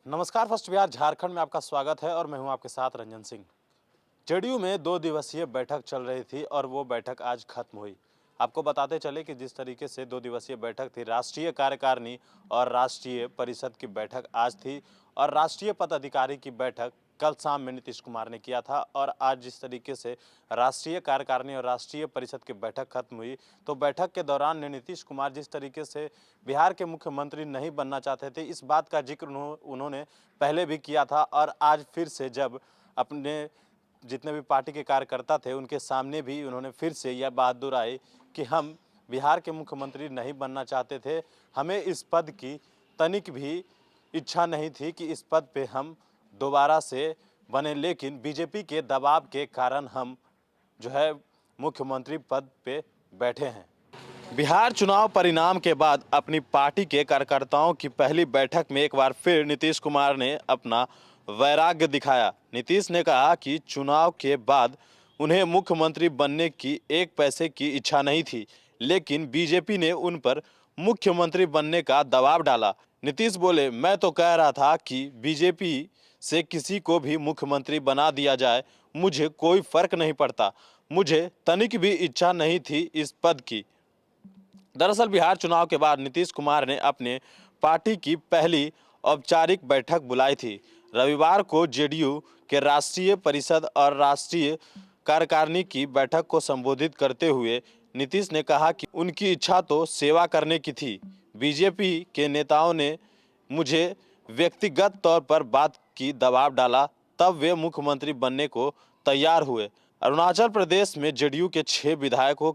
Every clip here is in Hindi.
नमस्कार। फर्स्ट बिहार झारखंड में आपका स्वागत है और मैं हूं आपके साथ रंजन सिंह। जेडीयू में 2 दिवसीय बैठक चल रही थी और वो बैठक आज खत्म हुई। आपको बताते चले कि जिस तरीके से 2 दिवसीय बैठक थी, राष्ट्रीय कार्यकारिणी और राष्ट्रीय परिषद की बैठक आज थी और राष्ट्रीय पदाधिकारी की बैठक कल शाम में नीतीश कुमार ने किया था। और आज जिस तरीके से राष्ट्रीय कार्यकारिणी और राष्ट्रीय परिषद की बैठक खत्म हुई, तो बैठक के दौरान नीतीश कुमार जिस तरीके से बिहार के मुख्यमंत्री नहीं बनना चाहते थे, इस बात का जिक्र उन्होंने पहले भी किया था। और आज फिर से जब अपने जितने भी पार्टी के कार्यकर्ता थे उनके सामने भी उन्होंने फिर से यह बात दोहराई कि हम बिहार के मुख्यमंत्री नहीं बनना चाहते थे, हमें इस पद की तनिक भी इच्छा नहीं थी कि इस पद पे हम दोबारा से बने, लेकिन बीजेपी के दबाव के कारण हम जो है मुख्यमंत्री पद पे बैठे हैं। बिहार चुनाव परिणाम के बाद अपनी पार्टी के कार्यकर्ताओं की पहली बैठक में एक बार फिर नीतीश कुमार ने अपना वैराग्य दिखाया। नीतीश ने कहा कि चुनाव के बाद उन्हें मुख्यमंत्री बनने की एक पैसे की इच्छा नहीं थी, लेकिन बीजेपी ने उन पर मुख्यमंत्री बनने का दबाव डाला। नीतीश बोले, मैं तो कह रहा था कि बीजेपी से किसी को भी मुख्यमंत्री बना दिया जाए, मुझे कोई फर्क नहीं पड़ता, मुझे तनिक भी इच्छा नहीं थी इस पद की। दरअसल बिहार चुनाव के बाद नीतीश कुमार ने अपने पार्टी की पहली औपचारिक बैठक बुलाई थी। रविवार को जेडीयू के राष्ट्रीय परिषद और राष्ट्रीय कार्यकारिणी की बैठक को संबोधित करते हुए नीतीश ने कहा कि उनकी इच्छा तो सेवा करने की थी। बीजेपी के नेताओं ने मुझे व्यक्तिगत तौर पर बात की दबाव डाला, तब वे मुख्यमंत्री बनने को तैयार हुए। अरुणाचल प्रदेश में जेडीयू के 6 विधायकों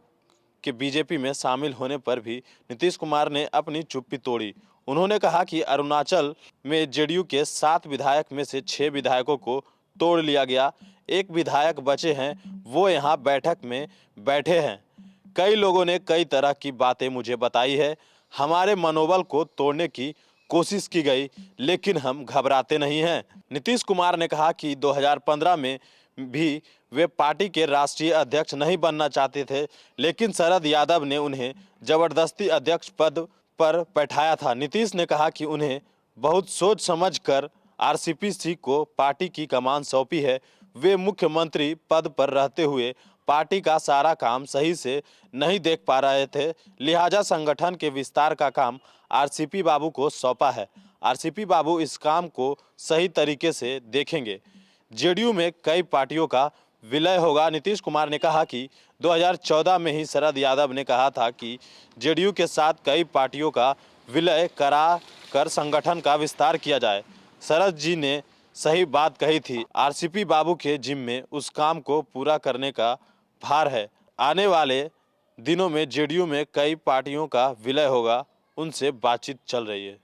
कि बीजेपी में शामिल होने पर भी नीतीश कुमार ने अपनी चुप्पी तोड़ी। उन्होंने कहा कि अरुणाचल में जेडीयू के 7 विधायक में से 6 विधायकों को तोड़ लिया गया, एक विधायक बचे हैं, वो यहाँ बैठक में बैठे हैं। कई लोगों ने कई तरह की बातें मुझे बताई है, हमारे मनोबल को तोड़ने की कोशिश की गई, लेकिन हम घबराते नहीं हैं। नीतीश कुमार ने कहा कि 2015 में भी वे पार्टी के राष्ट्रीय अध्यक्ष नहीं बनना चाहते थे, लेकिन शरद यादव ने उन्हें जबरदस्ती अध्यक्ष पद पर बैठाया था। नीतीश ने कहा कि उन्हें बहुत सोच समझकर आरसीपी को पार्टी की कमान सौंपी है। वे मुख्यमंत्री पद पर रहते हुए पार्टी का सारा काम सही से नहीं देख पा रहे थे, लिहाजा संगठन के विस्तार का काम आरसीपी बाबू को सौंपा है। आरसीपी बाबू इस काम को सही तरीके से देखेंगे। जेडीयू में कई पार्टियों का विलय होगा। नीतीश कुमार ने कहा कि 2014 में ही शरद यादव ने कहा था कि जेडीयू के साथ कई पार्टियों का विलय करा कर संगठन का विस्तार किया जाए। शरद जी ने सही बात कही थी। आरसीपी बाबू के जिम्मे उस काम को पूरा करने का भार है। आने वाले दिनों में जेडीयू में कई पार्टियों का विलय होगा, उनसे बातचीत चल रही है।